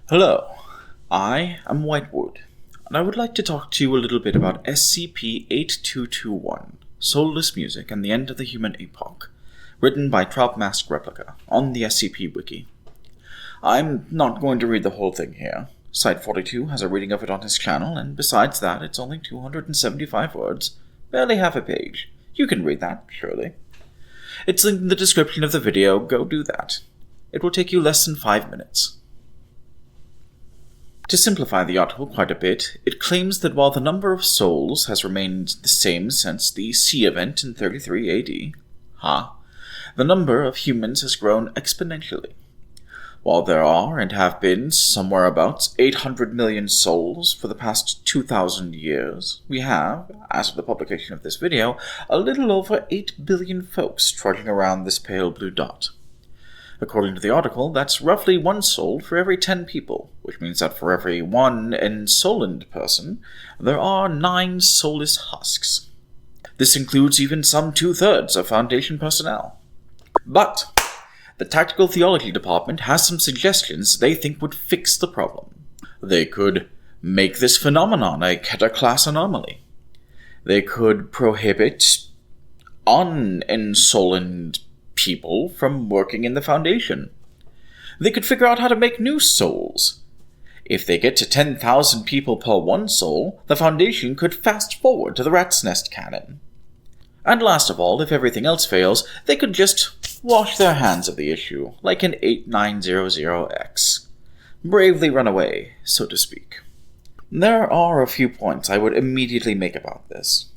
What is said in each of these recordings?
Hello, I am Whitewood, and I would like to talk to you a little bit about SCP-8221, Soulless Music and the End of the Human Epoch, written by Mask Replica on the SCP Wiki. I'm not going to read the whole thing here. Site 42 has a reading of it on his channel, and besides that, it's only 275 words, barely half a page. You can read that, surely. It's linked in the description of the video, go do that. It will take you less than 5 minutes. To simplify the article quite a bit, it claims that while the number of souls has remained the same since the Sea event in 33 AD, the number of humans has grown exponentially. While there are and have been somewhere about 800 million souls for the past 2,000 years, we have, as of the publication of this video, a little over 8 billion folks trudging around this pale blue dot. According to the article, that's roughly 1 soul for every 10 people, which means that for every 1 ensouled person, there are 9 soulless husks. This includes even some 2/3 of Foundation personnel. But the Tactical Theology Department has some suggestions they think would fix the problem. They could make this phenomenon a Keter-class anomaly. They could prohibit unensouled people from working in the Foundation. They could figure out how to make new souls. If they get to 10,000 people per 1 soul, the Foundation could fast forward to the Rat's Nest canon. And last of all, if everything else fails, they could just wash their hands of the issue, like an 8900X. Bravely run away, so to speak. There are a few points I would immediately make about this.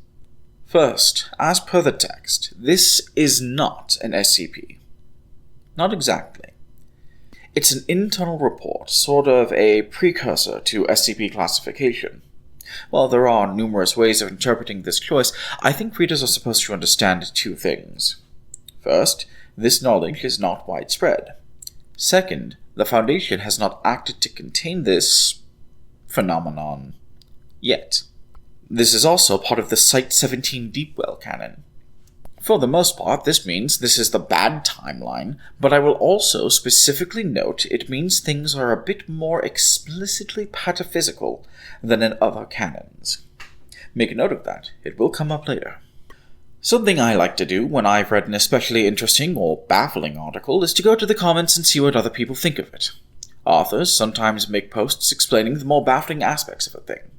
First, as per the text, this is not an SCP. Not exactly. It's an internal report, sort of a precursor to SCP classification. While there are numerous ways of interpreting this choice, I think readers are supposed to understand 2 things. First, this knowledge is not widespread. Second, the Foundation has not acted to contain this phenomenon yet. This is also part of the Site-17 Deepwell canon. For the most part, this means this is the bad timeline, but I will also specifically note it means things are a bit more explicitly pataphysical than in other canons. Make a note of that, it will come up later. Something I like to do when I've read an especially interesting or baffling article is to go to the comments and see what other people think of it. Authors sometimes make posts explaining the more baffling aspects of a thing.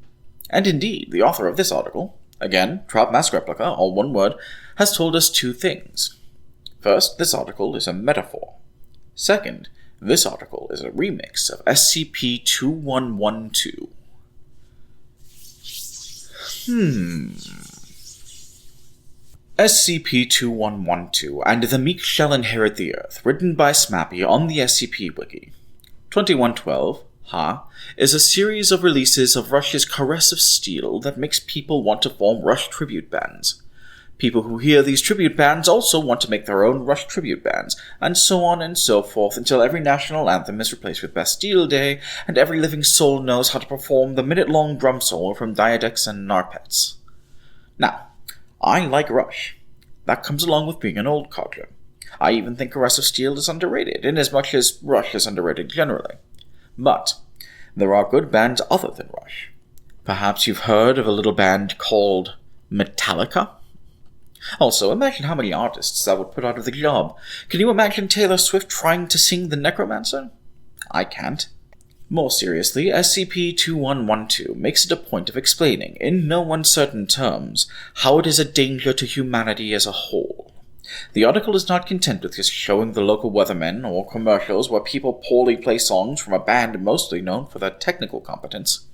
And indeed, the author of this article, again, Mask Replica, all one word, has told us 2 things. First, this article is a metaphor. Second, this article is a remix of SCP-2112. SCP-2112 and the Meek Shall Inherit the Earth, written by Smappy on the SCP Wiki. 2112 is a series of releases of Rush's Caress of Steel that makes people want to form Rush tribute bands. People who hear these tribute bands also want to make their own Rush tribute bands, and so on and so forth until every national anthem is replaced with Bastille Day, and every living soul knows how to perform the minute-long drum solo from Diadex and Narpets. Now, I like Rush. That comes along with being an old codger. I even think Caress of Steel is underrated, inasmuch as Rush is underrated generally. But there are good bands other than Rush. Perhaps you've heard of a little band called Metallica? Also, imagine how many artists that would put out of the job. Can you imagine Taylor Swift trying to sing The Necromancer? I can't. More seriously, SCP-2112 makes it a point of explaining, in no uncertain terms, how it is a danger to humanity as a whole. The article is not content with just showing the local weathermen or commercials where people poorly play songs from a band mostly known for their technical competence.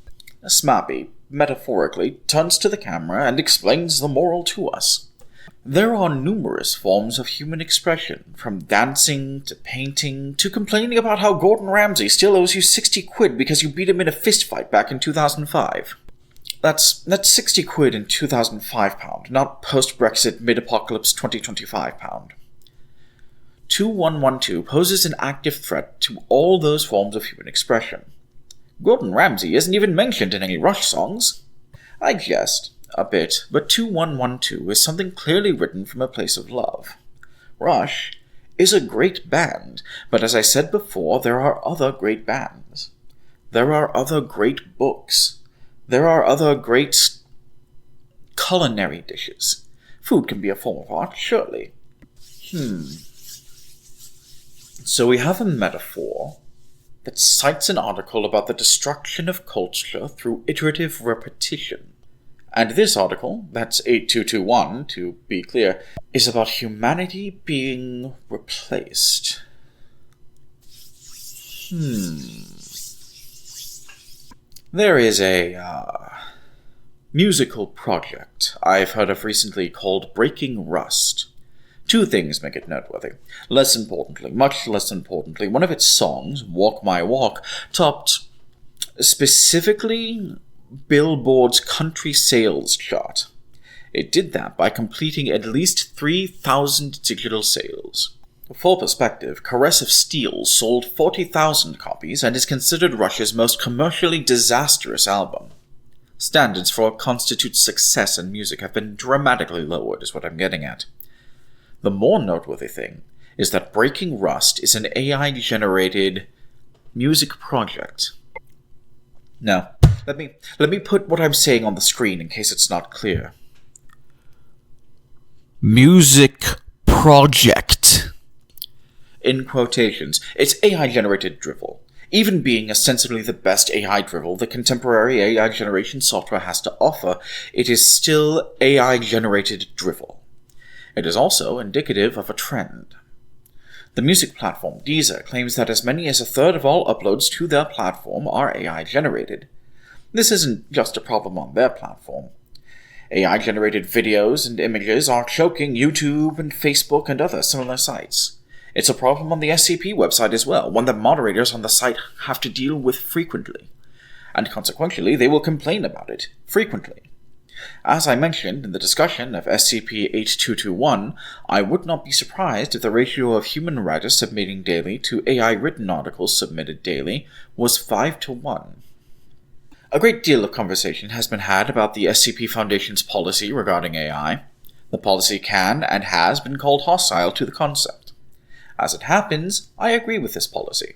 Smappy, metaphorically, turns to the camera and explains the moral to us. There are numerous forms of human expression, from dancing to painting to complaining about how Gordon Ramsay still owes you 60 quid because you beat him in a fistfight back in 2005. That's 60 quid in 2005 pound, not post-Brexit mid-apocalypse 2025 pound. 2112 poses an active threat to all those forms of human expression. Gordon Ramsay isn't even mentioned in any Rush songs. I jest a bit, but 2112 is something clearly written from a place of love. Rush is a great band, but as I said before, there are other great bands. There are other great books. There are other great culinary dishes. Food can be a form of art, surely. So we have a metaphor that cites an article about the destruction of culture through iterative repetition. And this article, that's 8221 to be clear, is about humanity being replaced. There is a musical project I've heard of recently called Breaking Rust. Two things make it noteworthy. Less importantly, much less importantly, one of its songs, Walk My Walk, topped specifically Billboard's country sales chart. It did that by completing at least 3,000 digital sales. For perspective, Caress of Steel sold 40,000 copies and is considered Russia's most commercially disastrous album. Standards for what constitutes success in music have been dramatically lowered, is what I'm getting at. The more noteworthy thing is that Breaking Rust is an AI-generated music project. Now, let me put what I'm saying on the screen in case it's not clear. Music project. In quotations, it's AI-generated drivel. Even being ostensibly the best AI drivel the contemporary AI generation software has to offer, it is still AI-generated drivel. It is also indicative of a trend. The music platform Deezer claims that as many as a third of all uploads to their platform are AI-generated. This isn't just a problem on their platform. AI-generated videos and images are choking YouTube and Facebook and other similar sites. It's a problem on the SCP website as well, one that moderators on the site have to deal with frequently. And consequently, they will complain about it frequently. As I mentioned in the discussion of SCP-8221, I would not be surprised if the ratio of human writers submitting daily to AI-written articles submitted daily was 5-1. A great deal of conversation has been had about the SCP Foundation's policy regarding AI. The policy can and has been called hostile to the concept. As it happens, I agree with this policy.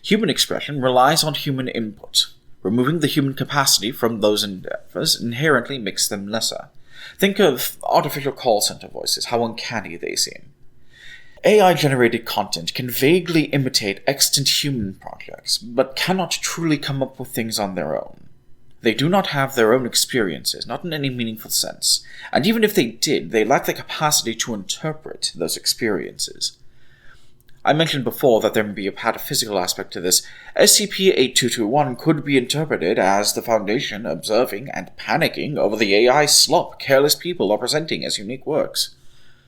Human expression relies on human input. Removing the human capacity from those endeavors inherently makes them lesser. Think of artificial call center voices, how uncanny they seem. AI-generated content can vaguely imitate extant human projects, but cannot truly come up with things on their own. They do not have their own experiences, not in any meaningful sense, and even if they did, they lack the capacity to interpret those experiences. I mentioned before that there may be a pataphysical aspect to this. SCP-8221 could be interpreted as the Foundation observing and panicking over the AI slop careless people are presenting as unique works.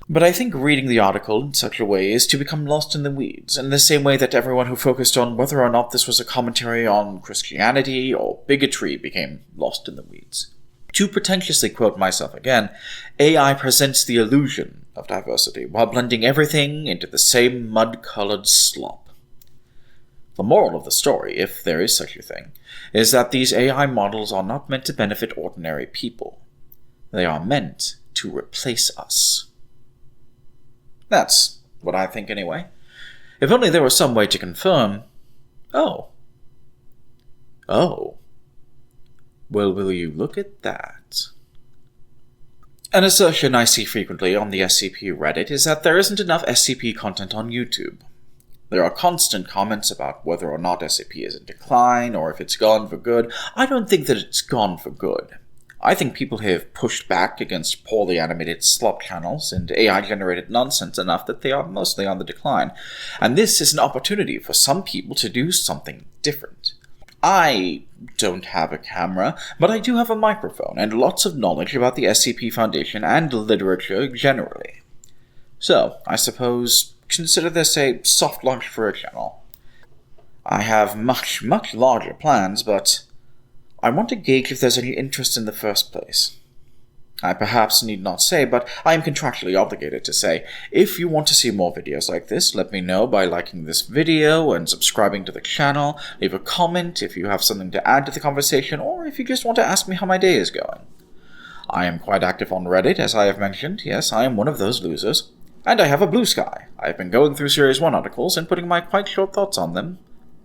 But I think reading the article in such a way is to become lost in the weeds, in the same way that everyone who focused on whether or not this was a commentary on Christianity or bigotry became lost in the weeds. To pretentiously quote myself again, AI presents the illusion of diversity while blending everything into the same mud-colored slop. The moral of the story, if there is such a thing, is that these AI models are not meant to benefit ordinary people. They are meant to replace us. That's what I think anyway. If only there was some way to confirm. Oh. Well, will you look at that? An assertion I see frequently on the SCP Reddit is that there isn't enough SCP content on YouTube. There are constant comments about whether or not SCP is in decline, or if it's gone for good. I don't think that it's gone for good. I think people have pushed back against poorly animated slop channels and AI-generated nonsense enough that they are mostly on the decline, and this is an opportunity for some people to do something different. I don't have a camera, but I do have a microphone and lots of knowledge about the SCP Foundation and literature generally. So, I suppose, consider this a soft launch for a channel. I have much, much larger plans, but I want to gauge if there's any interest in the first place. I perhaps need not say, but I am contractually obligated to say, if you want to see more videos like this, let me know by liking this video and subscribing to the channel, leave a comment if you have something to add to the conversation, or if you just want to ask me how my day is going. I am quite active on Reddit, as I have mentioned. Yes, I am one of those losers. And I have a Blue Sky. I have been going through Series 1 articles and putting my quite short thoughts on them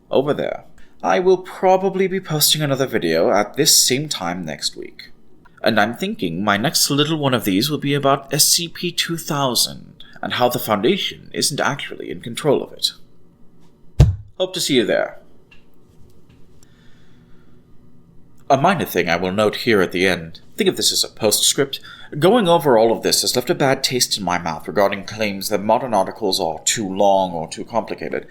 over there. I will probably be posting another video at this same time next week. And I'm thinking my next little one of these will be about SCP-2000 and how the Foundation isn't actually in control of it. Hope to see you there. A minor thing I will note here at the end, think of this as a postscript, going over all of this has left a bad taste in my mouth regarding claims that modern articles are too long or too complicated.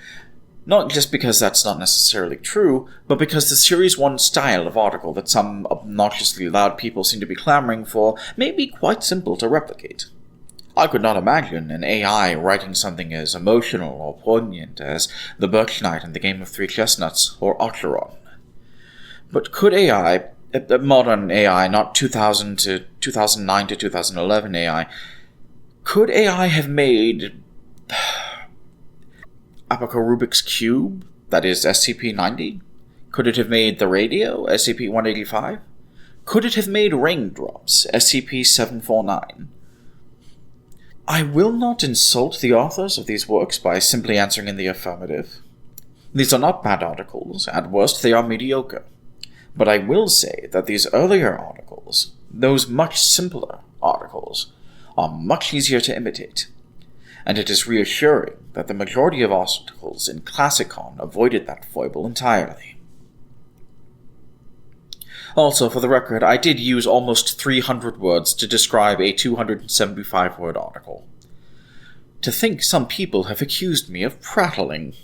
Not just because that's not necessarily true, but because the Series 1 style of article that some obnoxiously loud people seem to be clamoring for may be quite simple to replicate. I could not imagine an AI writing something as emotional or poignant as the Birch Knight in the Game of Three Chestnuts or Ocheron. But could AI, modern AI, not 2000 to 2009 to 2011 AI, could AI have made Rubik's Cube, that is SCP-90? Could it have made the radio, SCP-185? Could it have made raindrops, SCP-749? I will not insult the authors of these works by simply answering in the affirmative. These are not bad articles, at worst they are mediocre. But I will say that these earlier articles, those much simpler articles, are much easier to imitate. And it is reassuring that the majority of articles in Classicon avoided that foible entirely. Also, for the record, I did use almost 300 words to describe a 275-word article. To think some people have accused me of prattling.